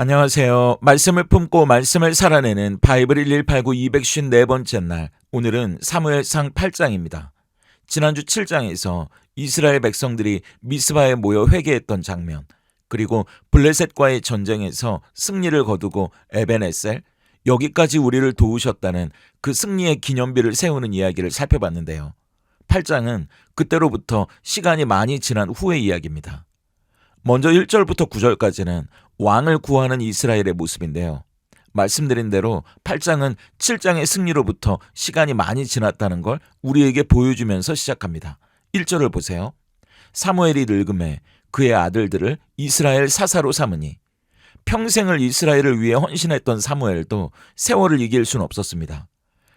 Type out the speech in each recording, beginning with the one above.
안녕하세요. 말씀을 품고 말씀을 살아내는 바이블 1189 254번째 날, 오늘은 사무엘상 8장입니다. 지난주 7장에서 이스라엘 백성들이 미스바에 모여 회개했던 장면, 그리고 블레셋과의 전쟁에서 승리를 거두고 에벤에셀, 여기까지 우리를 도우셨다는 그 승리의 기념비를 세우는 이야기를 살펴봤는데요. 8장은 그때로부터 시간이 많이 지난 후의 이야기입니다. 먼저 1절부터 9절까지는 왕을 구하는 이스라엘의 모습인데요. 말씀드린 대로 8장은 7장의 승리로부터 시간이 많이 지났다는 걸 우리에게 보여주면서 시작합니다. 1절을 보세요. 사무엘이 늙음에 그의 아들들을 이스라엘 사사로 삼으니. 평생을 이스라엘을 위해 헌신했던 사무엘도 세월을 이길 수는 없었습니다.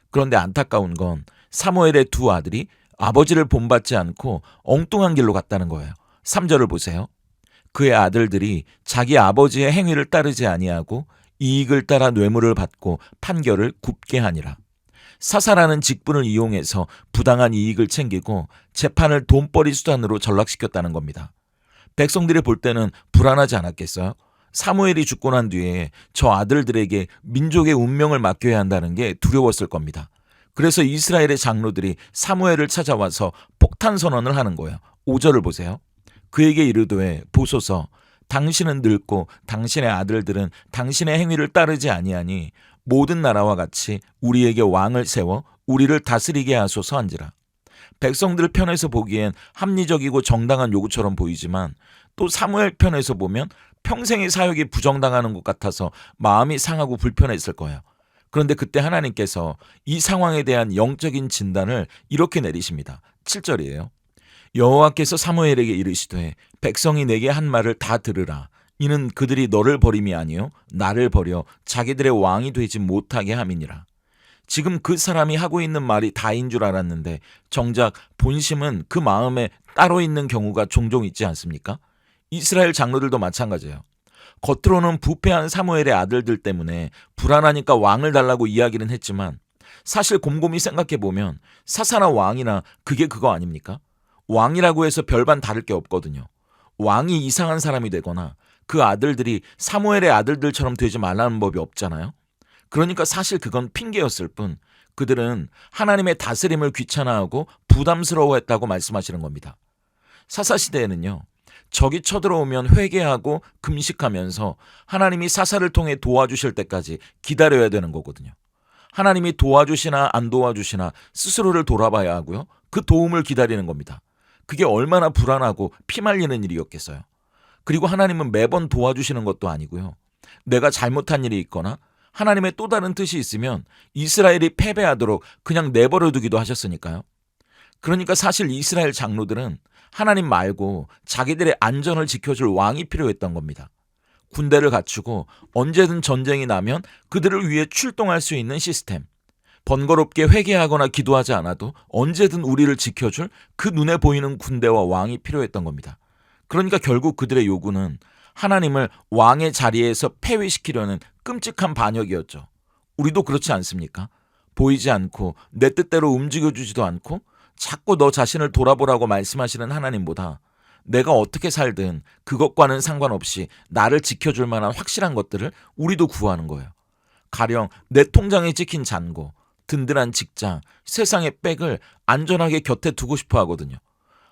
그런데 안타까운 건 사무엘의 두 아들이 아버지를 본받지 않고 엉뚱한 길로 갔다는 거예요. 3절을 보세요. 그의 아들들이 자기 아버지의 행위를 따르지 아니하고 이익을 따라 뇌물을 받고 판결을 굽게 하니라. 사사라는 직분을 이용해서 부당한 이익을 챙기고 재판을 돈벌이 수단으로 전락시켰다는 겁니다. 백성들이 볼 때는 불안하지 않았겠어요? 사무엘이 죽고 난 뒤에 저 아들들에게 민족의 운명을 맡겨야 한다는 게 두려웠을 겁니다. 그래서 이스라엘의 장로들이 사무엘을 찾아와서 폭탄 선언을 하는 거예요. 5절을 보세요. 그에게 이르되 보소서, 당신은 늙고 당신의 아들들은 당신의 행위를 따르지 아니하니 모든 나라와 같이 우리에게 왕을 세워 우리를 다스리게 하소서 한지라. 백성들 편에서 보기엔 합리적이고 정당한 요구처럼 보이지만 또 사무엘 편에서 보면 평생의 사역이 부정당하는 것 같아서 마음이 상하고 불편했을 거예요. 그런데 그때 하나님께서 이 상황에 대한 영적인 진단을 이렇게 내리십니다. 7절이에요. 여호와께서 사무엘에게 이르시되 백성이 내게 한 말을 다 들으라. 이는 그들이 너를 버림이 아니요 나를 버려 자기들의 왕이 되지 못하게 함이니라. 지금 그 사람이 하고 있는 말이 다인 줄 알았는데 정작 본심은 그 마음에 따로 있는 경우가 종종 있지 않습니까? 이스라엘 장로들도 마찬가지예요. 겉으로는 부패한 사무엘의 아들들 때문에 불안하니까 왕을 달라고 이야기는 했지만 사실 곰곰이 생각해보면 사사나 왕이나 그게 그거 아닙니까? 왕이라고 해서 별반 다를 게 없거든요. 왕이 이상한 사람이 되거나 그 아들들이 사무엘의 아들들처럼 되지 말라는 법이 없잖아요. 그러니까 사실 그건 핑계였을 뿐 그들은 하나님의 다스림을 귀찮아하고 부담스러워했다고 말씀하시는 겁니다. 사사시대에는요. 적이 쳐들어오면 회개하고 금식하면서 하나님이 사사를 통해 도와주실 때까지 기다려야 되는 거거든요. 하나님이 도와주시나 안 도와주시나 스스로를 돌아봐야 하고요. 그 도움을 기다리는 겁니다. 그게 얼마나 불안하고 피말리는 일이었겠어요. 그리고 하나님은 매번 도와주시는 것도 아니고요. 내가 잘못한 일이 있거나 하나님의 또 다른 뜻이 있으면 이스라엘이 패배하도록 그냥 내버려 두기도 하셨으니까요. 그러니까 사실 이스라엘 장로들은 하나님 말고 자기들의 안전을 지켜줄 왕이 필요했던 겁니다. 군대를 갖추고 언제든 전쟁이 나면 그들을 위해 출동할 수 있는 시스템. 번거롭게 회개하거나 기도하지 않아도 언제든 우리를 지켜줄 그 눈에 보이는 군대와 왕이 필요했던 겁니다. 그러니까 결국 그들의 요구는 하나님을 왕의 자리에서 폐위시키려는 끔찍한 반역이었죠. 우리도 그렇지 않습니까? 보이지 않고 내 뜻대로 움직여주지도 않고 자꾸 너 자신을 돌아보라고 말씀하시는 하나님보다 내가 어떻게 살든 그것과는 상관없이 나를 지켜줄 만한 확실한 것들을 우리도 구하는 거예요. 가령 내 통장에 찍힌 잔고, 든든한 직장, 세상의 백을 안전하게 곁에 두고 싶어 하거든요.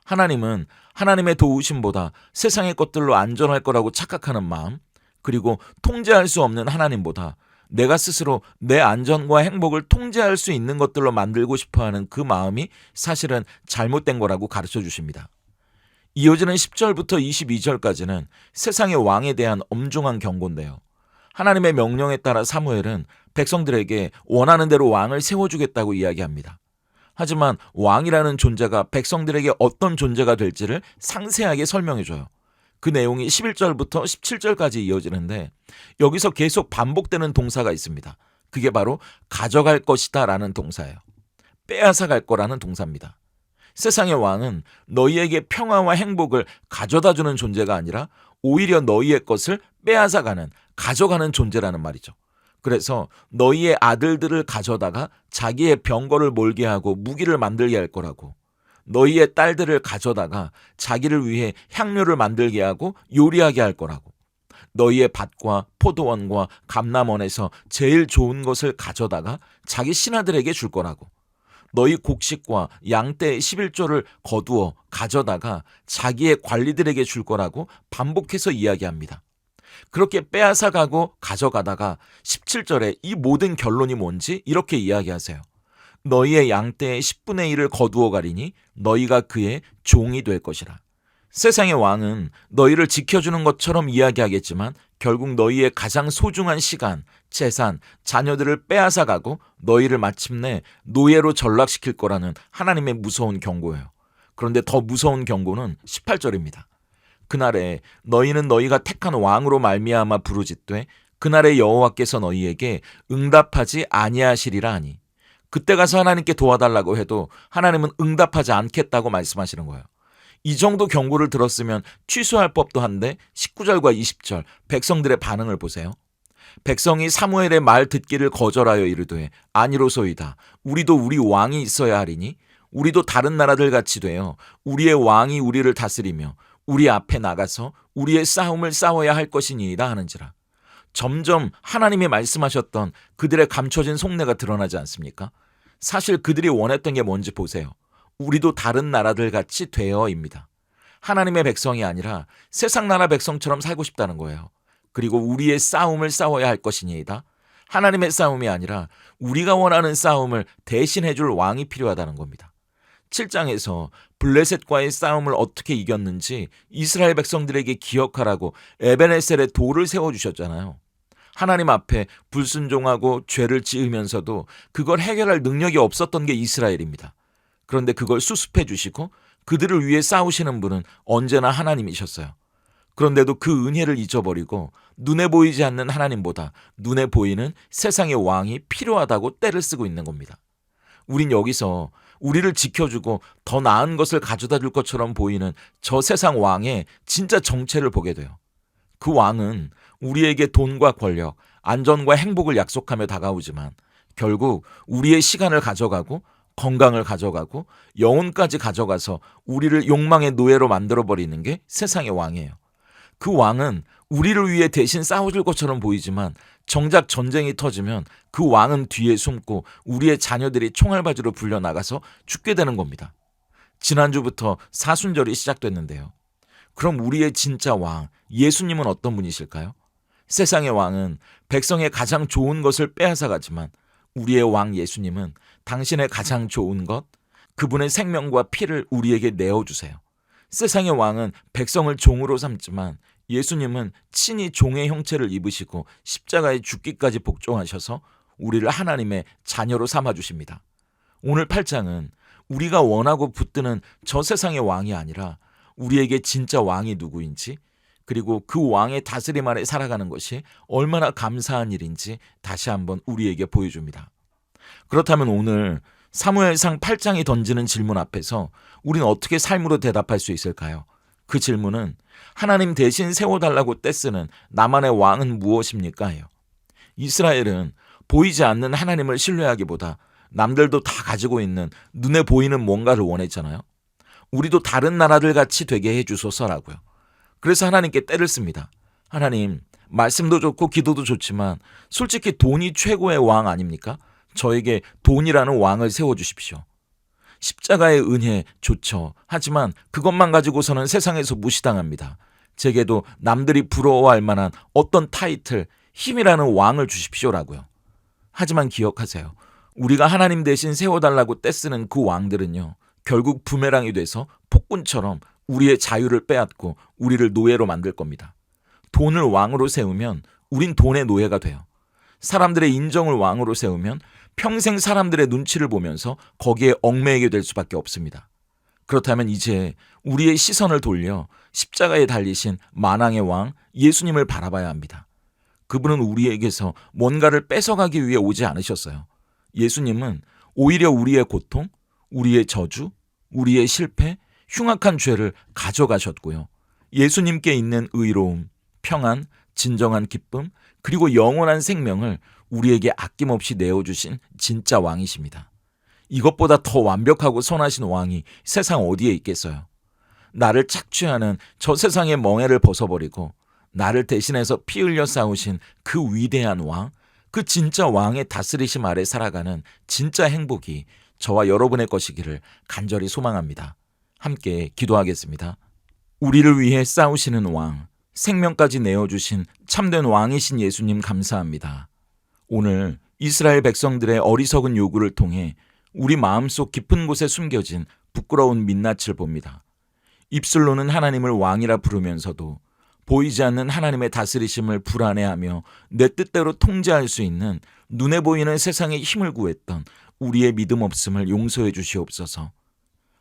하나님은 하나님의 도우심보다 세상의 것들로 안전할 거라고 착각하는 마음, 그리고 통제할 수 없는 하나님보다 내가 스스로 내 안전과 행복을 통제할 수 있는 것들로 만들고 싶어하는 그 마음이 사실은 잘못된 거라고 가르쳐 주십니다. 이어지는 10절부터 22절까지는 세상의 왕에 대한 엄중한 경고인데요. 하나님의 명령에 따라 사무엘은 백성들에게 원하는 대로 왕을 세워주겠다고 이야기합니다. 하지만 왕이라는 존재가 백성들에게 어떤 존재가 될지를 상세하게 설명해줘요. 그 내용이 11절부터 17절까지 이어지는데 여기서 계속 반복되는 동사가 있습니다. 그게 바로 가져갈 것이다 라는 동사예요. 빼앗아 갈 거라는 동사입니다. 세상의 왕은 너희에게 평화와 행복을 가져다주는 존재가 아니라 오히려 너희의 것을 빼앗아가는, 가져가는 존재라는 말이죠. 그래서 너희의 아들들을 가져다가 자기의 병거를 몰게 하고 무기를 만들게 할 거라고, 너희의 딸들을 가져다가 자기를 위해 향료를 만들게 하고 요리하게 할 거라고, 너희의 밭과 포도원과 감람원에서 제일 좋은 것을 가져다가 자기 신하들에게 줄 거라고. 너희 곡식과 양떼의 11조를 거두어 가져다가 자기의 관리들에게 줄 거라고 반복해서 이야기합니다. 그렇게 빼앗아 가고 가져가다가 17절에 이 모든 결론이 뭔지 이렇게 이야기하세요. 너희의 양떼의 10분의 1을 거두어 가리니 너희가 그의 종이 될 것이라. 세상의 왕은 너희를 지켜주는 것처럼 이야기하겠지만 결국 너희의 가장 소중한 시간, 재산, 자녀들을 빼앗아 가고 너희를 마침내 노예로 전락시킬 거라는 하나님의 무서운 경고예요. 그런데 더 무서운 경고는 18절입니다. 그날에 너희는 너희가 택한 왕으로 말미암아 부르짖되 그날에 여호와께서 너희에게 응답하지 아니하시리라 하니, 그때 가서 하나님께 도와달라고 해도 하나님은 응답하지 않겠다고 말씀하시는 거예요. 이 정도 경고를 들었으면 취소할 법도 한데 19절과 20절 백성들의 반응을 보세요. 백성이 사무엘의 말 듣기를 거절하여 이르되 아니로소이다. 우리도 우리 왕이 있어야 하리니 우리도 다른 나라들 같이 되어 우리의 왕이 우리를 다스리며 우리 앞에 나가서 우리의 싸움을 싸워야 할 것이니이다 하는지라. 점점 하나님이 말씀하셨던 그들의 감춰진 속내가 드러나지 않습니까? 사실 그들이 원했던 게 뭔지 보세요. 우리도 다른 나라들 같이 되어입니다. 하나님의 백성이 아니라 세상 나라 백성처럼 살고 싶다는 거예요. 그리고 우리의 싸움을 싸워야 할 것이니이다. 하나님의 싸움이 아니라 우리가 원하는 싸움을 대신해 줄 왕이 필요하다는 겁니다. 7장에서 블레셋과의 싸움을 어떻게 이겼는지 이스라엘 백성들에게 기억하라고 에벤에셀의 돌을 세워주셨잖아요. 하나님 앞에 불순종하고 죄를 지으면서도 그걸 해결할 능력이 없었던 게 이스라엘입니다. 그런데 그걸 수습해 주시고 그들을 위해 싸우시는 분은 언제나 하나님이셨어요. 그런데도 그 은혜를 잊어버리고 눈에 보이지 않는 하나님보다 눈에 보이는 세상의 왕이 필요하다고 떼를 쓰고 있는 겁니다. 우린 여기서 우리를 지켜주고 더 나은 것을 가져다 줄 것처럼 보이는 저 세상 왕의 진짜 정체를 보게 돼요. 그 왕은 우리에게 돈과 권력, 안전과 행복을 약속하며 다가오지만 결국 우리의 시간을 가져가고 건강을 가져가고 영혼까지 가져가서 우리를 욕망의 노예로 만들어버리는 게 세상의 왕이에요. 그 왕은 우리를 위해 대신 싸워줄 것처럼 보이지만 정작 전쟁이 터지면 그 왕은 뒤에 숨고 우리의 자녀들이 총알바지로 불려나가서 죽게 되는 겁니다. 지난주부터 사순절이 시작됐는데요. 그럼 우리의 진짜 왕 예수님은 어떤 분이실까요? 세상의 왕은 백성의 가장 좋은 것을 빼앗아가지만 우리의 왕 예수님은 당신의 가장 좋은 것, 그분의 생명과 피를 우리에게 내어주세요. 세상의 왕은 백성을 종으로 삼지만 예수님은 친히 종의 형체를 입으시고 십자가에 죽기까지 복종하셔서 우리를 하나님의 자녀로 삼아주십니다. 오늘 8장은 우리가 원하고 붙드는 저 세상의 왕이 아니라 우리에게 진짜 왕이 누구인지, 그리고 그 왕의 다스림 아래 살아가는 것이 얼마나 감사한 일인지 다시 한번 우리에게 보여줍니다. 그렇다면 오늘 사무엘상 8장이 던지는 질문 앞에서 우리는 어떻게 삶으로 대답할 수 있을까요? 그 질문은 하나님 대신 세워달라고 떼쓰는 나만의 왕은 무엇입니까? 예요. 이스라엘은 보이지 않는 하나님을 신뢰하기보다 남들도 다 가지고 있는 눈에 보이는 뭔가를 원했잖아요. 우리도 다른 나라들 같이 되게 해주소서라고요. 그래서 하나님께 떼를 씁니다. 하나님, 말씀도 좋고 기도도 좋지만 솔직히 돈이 최고의 왕 아닙니까? 저에게 돈이라는 왕을 세워주십시오. 십자가의 은혜 좋죠. 하지만 그것만 가지고서는 세상에서 무시당합니다. 제게도 남들이 부러워할 만한 어떤 타이틀, 힘이라는 왕을 주십시오라고요. 하지만 기억하세요. 우리가 하나님 대신 세워달라고 떼쓰는 그 왕들은요, 결국 부메랑이 돼서 폭군처럼 우리의 자유를 빼앗고 우리를 노예로 만들 겁니다. 돈을 왕으로 세우면 우린 돈의 노예가 돼요. 사람들의 인정을 왕으로 세우면 평생 사람들의 눈치를 보면서 거기에 얽매이게 될 수밖에 없습니다. 그렇다면 이제 우리의 시선을 돌려 십자가에 달리신 만왕의 왕 예수님을 바라봐야 합니다. 그분은 우리에게서 뭔가를 뺏어가기 위해 오지 않으셨어요. 예수님은 오히려 우리의 고통, 우리의 저주, 우리의 실패, 흉악한 죄를 가져가셨고요. 예수님께 있는 의로움, 평안, 진정한 기쁨, 그리고 영원한 생명을 우리에게 아낌없이 내어주신 진짜 왕이십니다. 이것보다 더 완벽하고 선하신 왕이 세상 어디에 있겠어요? 나를 착취하는 저 세상의 멍에를 벗어버리고 나를 대신해서 피 흘려 싸우신 그 위대한 왕, 그 진짜 왕의 다스리심 아래 살아가는 진짜 행복이 저와 여러분의 것이기를 간절히 소망합니다. 함께 기도하겠습니다. 우리를 위해 싸우시는 왕, 생명까지 내어주신 참된 왕이신 예수님 감사합니다. 오늘 이스라엘 백성들의 어리석은 요구를 통해 우리 마음속 깊은 곳에 숨겨진 부끄러운 민낯을 봅니다. 입술로는 하나님을 왕이라 부르면서도 보이지 않는 하나님의 다스리심을 불안해하며 내 뜻대로 통제할 수 있는 눈에 보이는 세상의 힘을 구했던 우리의 믿음 없음을 용서해 주시옵소서.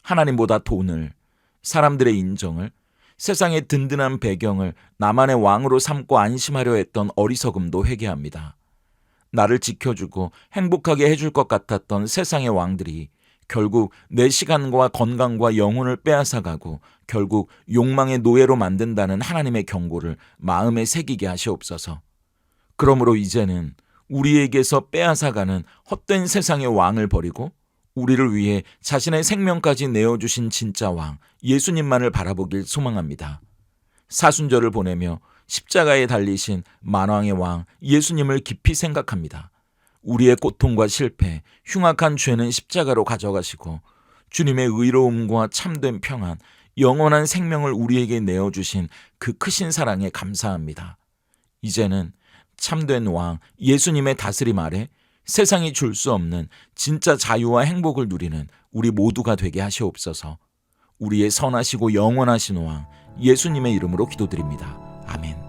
하나님보다 돈을, 사람들의 인정을, 세상의 든든한 배경을 나만의 왕으로 삼고 안심하려 했던 어리석음도 회개합니다. 나를 지켜주고 행복하게 해줄 것 같았던 세상의 왕들이 결국 내 시간과 건강과 영혼을 빼앗아가고 결국 욕망의 노예로 만든다는 하나님의 경고를 마음에 새기게 하시옵소서. 그러므로 이제는 우리에게서 빼앗아가는 헛된 세상의 왕을 버리고 우리를 위해 자신의 생명까지 내어주신 진짜 왕 예수님만을 바라보길 소망합니다. 사순절을 보내며 십자가에 달리신 만왕의 왕 예수님을 깊이 생각합니다. 우리의 고통과 실패, 흉악한 죄는 십자가로 가져가시고 주님의 의로움과 참된 평안, 영원한 생명을 우리에게 내어주신 그 크신 사랑에 감사합니다. 이제는 참된 왕 예수님의 다스림 아래 세상이 줄 수 없는 진짜 자유와 행복을 누리는 우리 모두가 되게 하시옵소서. 우리의 선하시고 영원하신 왕 예수님의 이름으로 기도드립니다. 아멘.